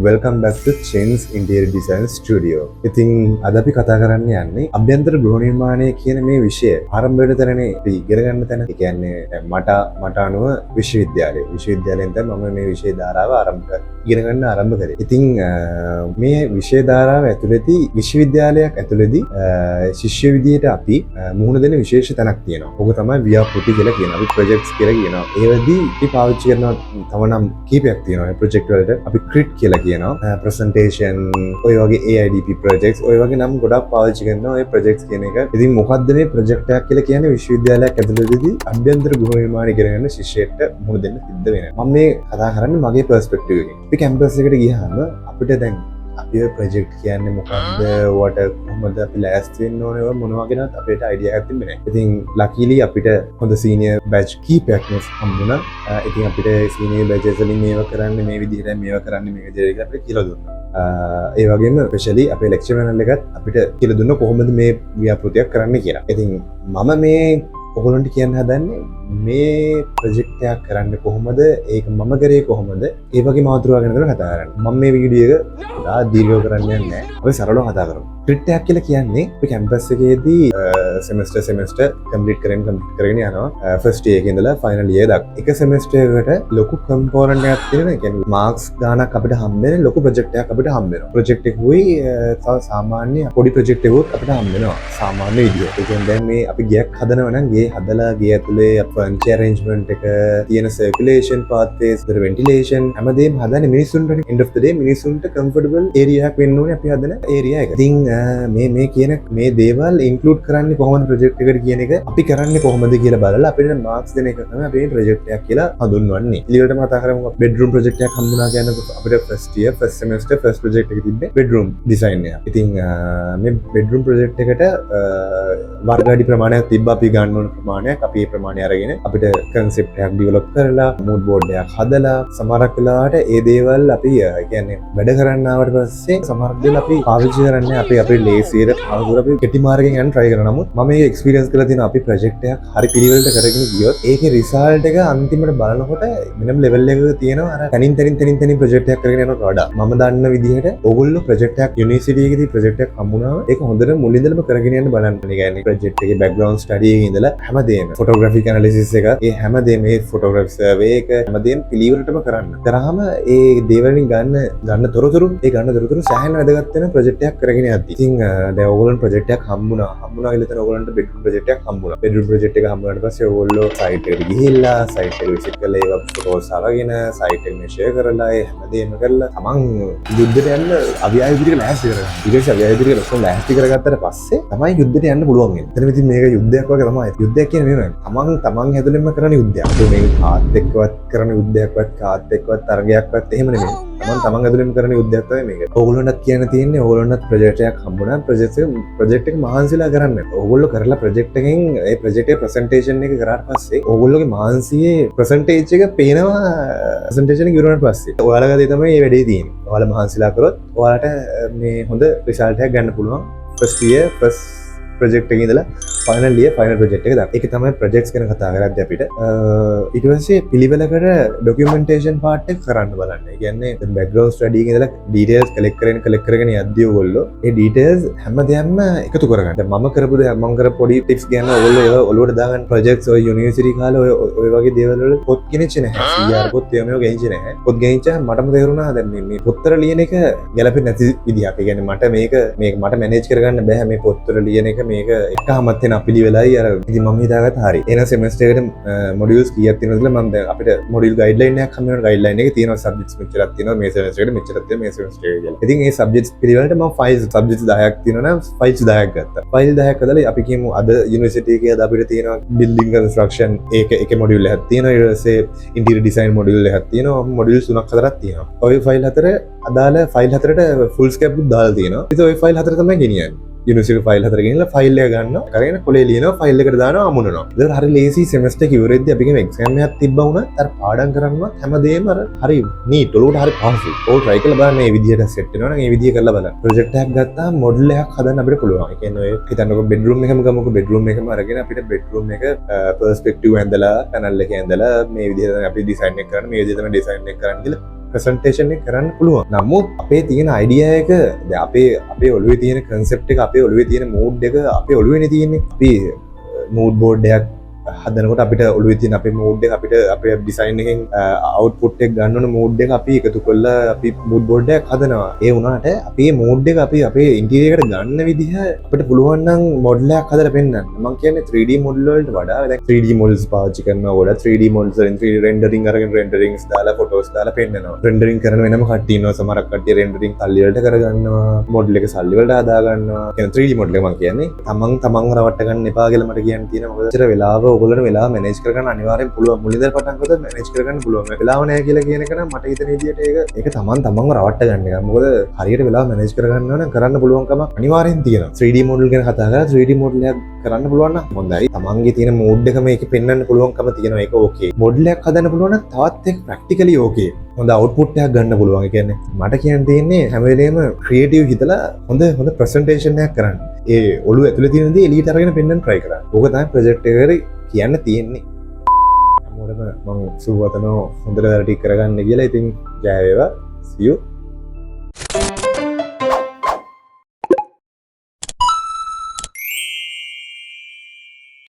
Welcome back to Chen's Interior Design Studio. ඉතින් අද අපි කතා කරන්න යන්නේ අභ්‍යන්තර ගෘහ නිර්මාණය කියන මේ විෂය ආරම්භ වෙන තැනනේ අපි ඉගෙන ගන්න තැන. ඒ කියන්නේ මට අනුව විශ්වවිද්‍යාලයෙන් තමයි මම මේ විෂය ධාරාව ඉගෙන ගන්න ආරම්භ කරේ. ඉතින් මේ විෂය ධාරාව ඇතුළතදී විශ්වවිද්‍යාලයක් ඇතුළතදී ශිෂ්‍ය විදියට අපි මුහුණ දෙන විශේෂ තැනක් තියෙනවා. ඕක තමයි ව්‍යාපෘති කියලා කියනවා. අපි ප්‍රොජෙක්ට්ස් කියලා කියනවා. ඒවදී අපි පාවිච්චි කරන තව නම් කීපයක් තියෙනවා. මේ ප්‍රොජෙක්ට් වලට අපි ක්‍රිට් කියලා කියනවා, ප්‍රසන්ටේෂන්, ඔය වගේ AIDP ප්‍රොජෙක්ට්ස්, ඔය වගේ නම් ගොඩක් පාවිච්චි කරනවා ඔය ප්‍රොජෙක්ට්ස් කියන එක. ඉතින් මොකද්ද මේ ප්‍රොජෙක්ට් එකක් කියලා කියන්නේ? විශ්වවිද්‍යාලයක් ඇතුළතදී අභ්‍යන්තර ගෘහ නිර්මාණ ඉගෙන ගන්න ශිෂ්‍යයෙක්ට මුහුණ දෙන්න සිද්ධ වෙනවා. මම මේ කතා කරන්නේ මගේ පර්ස්පෙක්ටිව් එකෙන්. අපි කැම්පස් එකට ගියාම අපිට දැන් අපි ප්‍රොජෙක්ට් කියන්නේ මොකක්ද, වට කොහොමද අපි ලෑස්ති වෙන්න ඕනේ, මොනවා ගැනත් අපිට අයිඩියා එකක් තිබුණේ නැහැ. ඉතින් ලකීලි අපිට හොඳ සීනියර් බැච් කීපයක් හම්බුණා. ඉතින් අපිට සීනියර් බැචස් වලින් මේව කරන්න මේ විදිහට, මේව කරන්න මේ විදිහට කියලා අපිට කියලා දුන්නා. ඒ වගේම ස්පෙෂලි අපේ ලෙක්චර් පැනල් එකත් අපිට කියලා දුන්නා කොහොමද මේ ව්‍යාපෘතියක් කරන්න කියලා. ඉතින් මම මේ ඔයගොල්ලන්ට කියන්න හදන්නේ මේ ප්‍රොජෙක්ට් එකක් කරන්න කොහොමද, ඒක මම කරේ කොහොමද, ඒ වගේ මාතෘකාවක් ගැන තමයි කතා කරන්නේ. මම මේ වීඩියෝ එක පුරා දීර්ඝව කරන්න යන්නේ නැහැ. අපි සරලව කතා කරමු. ක්‍රිට් එකක් කියලා කියන්නේ අපි කැම්පස් එකේදී සෙමෙස්ටර් කම්ප්ලීට් කරගෙන යනවා. ෆස්ට් ඉයර් එකේ ඉඳලා ෆයිනල් ඉයර් දක්වා. එක සෙමෙස්ටර් එකට ලොකු කම්පොනන්ට් එකක් තියෙනවා. ඒ කියන්නේ මාක්ස් ගාණක් අපිට හම්බ වෙන ලොකු ප්‍රොජෙක්ට් එකක් අපිට හම්බ වෙනවා. ප්‍රොජෙක්ට් එකකුයි සාමාන්‍ය පොඩි ප්‍රොජෙක්ට් එකකුත් අපිට හම්බ වෙනවා. සාමාන්‍ය විදියට. ඒ කියන්නේ දැන් මේ අපි ගයක් හදනවා නම් ගේ හදලා ගේ ඇතුලේ ෆර්නිචර් අරේන්ජ්මන්ට් එක, තියෙන සර්කියුලේෂන් පාත්වේස්, වෙන්ටිලේෂන් හැමදේම හදන්නේ මිනිස්සුන්ට. end of the day මිනිස්සුන්ට කම්ෆර්ටබල් ඒරියා එකක් වෙන්න ඕනේ අපි හදන ඒරියා එක. ඉතින් මේ කියන මේ දේවල් ඉන්ක්ලූඩ් කරන්නේ කොහොමද ප්‍රොජෙක්ට් එකට කියන එක අපි කරන්නේ කොහොමද කියලා බලලා අපිට මාක්ස් දෙන එක තමයි අපි ප්‍රොජෙක්ට් එකක් කියලා හඳුන්වන්නේ. ඊළඟට කතා කරමු බෙඩ්රූම් ප්‍රොජෙක්ට් එකක් හම්බුණා කියනකොට අපිට first year first semester first project එකේ තිබ්බේ බෙඩ්රූම් ඩිසයින් එක. ඉතින් මේ බෙඩ්රූම් ප්‍රොජෙක්ට් එකට වර්ග අඩි ප්‍රමාණයක් තිබ්බා. අපි ගන්න ඕන ප්‍රමාණයක් අපි ඒ ප්‍රමාණය අරගෙන අපිට කන්සෙප්ට් එකක් ඩෙවලොප් කරලා මූඩ් බෝඩ් එකක් හදලා සමහරක් වෙලාවට ඒ දේවල් අපි කියන්නේ වැඩ කරන්න ආවට පස්සේ සමහරක් දේවල් අපි පාවිච්චි කරන්නේ අපේ ලේසියට පාවිච්චි අපි කෙටි මාර්ගෙන් යන්න try කරනවා. නමුත් මම මේ එක්ස්පීරියන්ස් කරලා තියෙනවා අපි ප්‍රොජෙක්ට් එකක් හරි පිළිවෙලට කරගෙන ගියොත් ඒකේ රිසල්ට් එක අන්තිමට බලනකොට මිනිමම් ලෙවල් එකක තියෙනවා. අර තනින් ප්‍රොජෙක්ට් එකක් කරගෙන යනකොට වඩා මම දන්න විදිහට ඕගොල්ලෝ ප්‍රොජෙක්ට් එකක් යුනිවර්සිටි එකේදී ප්‍රොජෙක්ට් එකක් හම්බුනාම ඒක හොඳට මුලින් ඉඳලම කරගෙන යන්න බලන්න. ඒ කියන්නේ ප්‍රොජෙක්ට් එකේ බෑග්ග්‍රවුන්ඩ් ස්ටඩි එකේ ඉඳලා හැමදේම ෆොටෝග්‍රැෆික් ඇනලිසිස් එක, ඒ හැමදේම මේ ෆොටෝග්‍රැෆි සර්වේ එක හැමදේම පිළිවෙලටම කරන්න. කරාම ඒ දේවලින් ගන්න තොරතුරු සෑහෙන වැදගත් වෙන ප්‍රොජෙක්ට් එකක් කරගෙන යද්දි. ඉතින් දැන් ඕගොල්ලන්ට ප්‍රොජෙක්ට් එකක් හම්බුණා කියලා හිතන ඕගොල්ලන්ට බෙඩ්රූම් ප්‍රොජෙක්ට් එකක් හම්බුණා. බෙඩ්රූම් ප්‍රොජෙක්ට් එක හම්බුනාට පස්සේ ඕගොල්ලෝ සයිට් එකට ගිහිල්ලා සයිට් එක විසිට් කරලා ඒවා ෆොටෝස් අරගෙන සයිට් එක මෙෂර් කරලා ඒ හැමදේම කරලා තමන් යුද්ධයට යන්න අවියායුධික ලෑස්ති කරගන්න. ඊට අවියායුධික ලොකු ලෑස්ති කරගත්තට පස්සේ තමයි යුද්ධයට යන්න පුළුවන් වෙන්නේ. එතන ඉතින් මේක යුද්ධයක් වගේ තමයි. යුද්ධයක් කියන්නේ මේක තමන් හැදෙලෙම කරන යුද්ධයක්. මේක කාත් එක්කවත් කරන යුද්ධයක්වත් කාත් එක්කවත් තරගයක්වත් එහෙම නෙමෙයි. තමන් ඇතුළෙම කරන යුද්ධයක් තමයි මේක. ඕගොල්ලන්ට කියන්න තියෙන්නේ ඕගොල්ලන්ට ප්‍රොජෙක්ට් එකක් හම්බුණා. ප්‍රොජෙක්ට් එක මහන්සිලා කරන්න. ඕගොල්ලෝ කරලා ප්‍රොජෙක්ට් එකෙන් ඒ ප්‍රොජෙක්ට් එකේ ප්‍රසන්ටේෂන් එක කරාට පස්සේ ඕගොල්ලෝගේ මහන්සියේ ප්‍රසන්ටේජ් එක පේනවා. ප්‍රසන්ටේෂන් එක ඉවරනට පස්සේ ඔයාලගේ දේ තමයි මේ වැඩේ තියෙන්නේ. ඔයාලා මහන්සිලා කරොත් ඔයාලට මේ හොඳ රිසල්ට් එකක් ගන්න පුළුවන්. ෆස්ට් ඉයර් ෆස්ට් ප්‍රොජෙක්ට් එකේ ඉඳලා ෆයිනල් ඉයර් ෆයිනල් ප්‍රොජෙක්ට් එක දක්වා. ඒක තමයි ප්‍රොජෙක්ට්ස් ගැන කතා කරද්දී අපිට ඊට පස්සේ පිළිවෙලකට ડોකියුමන්ටේෂන් පාර්ට් එක කරන්න බලන්න. ඒ කියන්නේ බෑග්ග්‍රවුන්ඩ් ස්ටඩි එකේ ඉඳලා ඩීටේල්ස් කලෙක්ට් කරගෙන යද්දී ඔයගොල්ලෝ ඒ ඩීටේල්ස් හැමදේම එකතු කරගන්න. දැන් මම කරපු දේ මම කරපු පොඩි ටිප්ස් ගැන ඔයගොල්ලෝ ඒව ඔලුවට දාගන්න. ප්‍රොජෙක්ට්ස් ඔය යුනිවර්සිටි කාලේ ඔය වගේ දේවල් වල පොත් ගෙනිච්චේ නැහැ. CR පොත් ඒවා ගෙනිච්චේ නැහැ. පොත් ගෙනිච්චා මටම තේරුණා දැන් මේ පොත්තර ලියන එක ගැලපෙන්නේ නැති විදිහක්. ඒ කියන්නේ මට මේක මට මැනේජ් කරගන්න බෑ මේ පොත්වල ලියන එක. මේක එකමත් වෙන පිළිවෙලයි අර ඉතින් මම හිතාගත්තා හරි. එන සෙමෙස්ටර් එකට මොඩියුල්ස් කීයක් තියෙනවද කියලා මම දැන් අපිට මොඩියුල් ගයිඩ්ලයින් එකක් හම්බ වෙනවා. ගයිඩ්ලයින් එකේ තියෙනවා සබ්ජෙක්ට්ස් මෙච්චරක් තියෙනවා මේ සෙමෙස්ටර් එකට මෙච්චරක් තියෙනවා මේ සෙමෙස්ටර් එකට කියලා. ඉතින් මේ සබ්ජෙක්ට්ස් පිළිවෙලට මම ෆයිල්ස් සබ්ජෙක්ට්ස් 10ක් තියෙනවා නම් ෆයිල්ස් 10ක් ගත්තා. ෆයිල් 10ක් හදලා අපි කියමු අද යුනිවර්සිටි එකේ අද අපිට තියෙනවා බිල්ඩින් කන්ස්ට්‍රක්ෂන් එකේ මොඩියුල් එකක් තියෙනවා. ඊට පස්සේ ඉන්ටීරියර් ඩිසයින් මොඩියුල් එකක් තියෙනවා. මොඩියුල්ස් 3ක් 4ක් තියෙනවා. ওই ෆයිල් හතර අදාළ ෆයිල් හතරට ෆුල් ස්කේප් උත් දාලා තියෙනවා. ඉතින් ওই ෆයිල් හතර තමයි ගෙනියන්නේ. යුනිවර්සිටි ෆයිල් හතර ගෙනලා ෆයිල් එක ගන්නවා. කරගෙන කොලේ ලියනවා ෆයිල් එකට දානවා අමුණනවා. ඒක හරි ලේසි සෙමෙස්ටර් එක ඉවරෙද්දී අපි ගෙම එක්සෑම් එකක් තිබ්බා වුණත් අර පාඩම් කරන්නවත් හැමදේම අර හරි නීට් ඔලුවට හරි පහසුයි. ඕක try කරලා බලන්න මේ විදිහට සෙට් වෙනවා නම් මේ විදිහ කරලා බලන්න. ප්‍රොජෙක්ට් එකක් ගත්තාම මොඩල් එකක් හදන්න අපිට පුළුවන්. ඒ කියන්නේ ඔය හිතන්නකො බෙඩ්රූම් එකම ගමුකෝ බෙඩ්රූම් එකම අරගෙන අපිට බෙඩ්රූම් එක පර්ස්පෙක්ටිව් ඇඳලා පැනල් එක ඇඳලා මේ විදිහට අපි ඩිසයින් එක කරන්න මේ විදිහට තමයි ඩිසයින් එක කරන්න කියලා ප්‍රසන්ටේෂන් එක කරන්න පුළුවන්. නමුත් අපේ තියෙන අයිඩියා එක දැන් අපේ ඔළුවේ තියෙන කන්සෙප්ට් එක අපේ ඔළුවේ තියෙන මූඩ් එක අපේ ඔළුවේනේ තියෙන්නේ. අපි මූඩ් බෝඩ් එකක් හදනකොට අපිට ඔළුවේ තියෙන අපේ මූඩ් එක අපිට අපේ ඩිසයින් එකෙන් අවුට්පුට් එක ගන්න ඕන මූඩ් එක අපි එකතු කරලා අපි මූඩ් බෝඩ් එකක් හදනවා. ඒ වුණාට අපේ මූඩ් එක අපි අපේ ඉන්ටීරියර් එකට ගන්න විදිහ අපිට පුළුවන් නම් මොඩල් එකක් හදලා පෙන්නන්න. මම කියන්නේ 3D මොඩල් වලට වඩා දැන් 3D මොඩල්ස් පාවිච්චි කරනවා වඩා 3D මොඩල්ස් වලින් 3D රෙන්ඩරින් අරගෙන රෙන්ඩරින්ග්ස් දාලා ෆොටෝස් දාලා පෙන්නනවා. රෙන්ඩරින් කරන වෙනම කට්ටිය ඉන්නවා. සමහරක් කට්ටිය රෙන්ඩරින් සල්ලි වලට කරගන්නවා. මොඩල් එක සල්ලි වලට හදා ගන්නවා. කියන්නේ 3D මොඩල් එක මම කියන්නේ තමන් රවට්ට ගන්න එපා කියලා මට කියන්න තියෙනවා. මොකද ඉතර වෙලාව ඔයගොල්ලෝ වෙලාව මැනේජ් කරගන්න අනිවාර්යෙන් පුළුවන්. මුලින්දල් පටන් ගත්තොත් මැනේජ් කරගන්න පුළුවන්. වෙලාව නැහැ කියලා කියන එක නම් මට හිතෙන විදිහට ඒක තමන්ව රවට්ට ගන්න එක. මොකද හරියට වෙලාව මැනේජ් කරගන්න ඕන කරන්න පුළුවන්කම අනිවාර්යෙන් තියෙනවා. 3D මොඩල් ගැන කතා කරලා 3D මොඩල් එකක් කරන්න පුළුවන් නම් හොඳයි. තමන්ගේ තියෙන මූඩ් එක මේකේ පෙන්වන්න පුළුවන්කම තියෙනවා. ඒක ඕකේ. මොඩල් එකක් හදන්න පුළුවන් නම් තවත් එක ප්‍රැක්ටිකලි ඕකේ. හොඳ අවුට්පුට් එකක් ගන්න පුළුවන්. ඒ කියන්නේ මට කියන්න තියෙන්නේ හැම වෙලේම ක්‍රියේටිව් හිතලා හොඳ ප්‍රසන්ටේෂන් එකක් කරන්න. ඒ ඔළුව ඇතුලේ තියෙන දේ එළියට අරගෙන පෙන්වන්න try කරන්න. ඕක තමයි ප්‍රොජෙක්ට් එකේ කියන්න තියෙන්නේ. හැමෝටම මම සුබවතනෝ හොඳට වැඩ ටික කරගන්න කියලා. ඉතින් ජය වේවා. See you.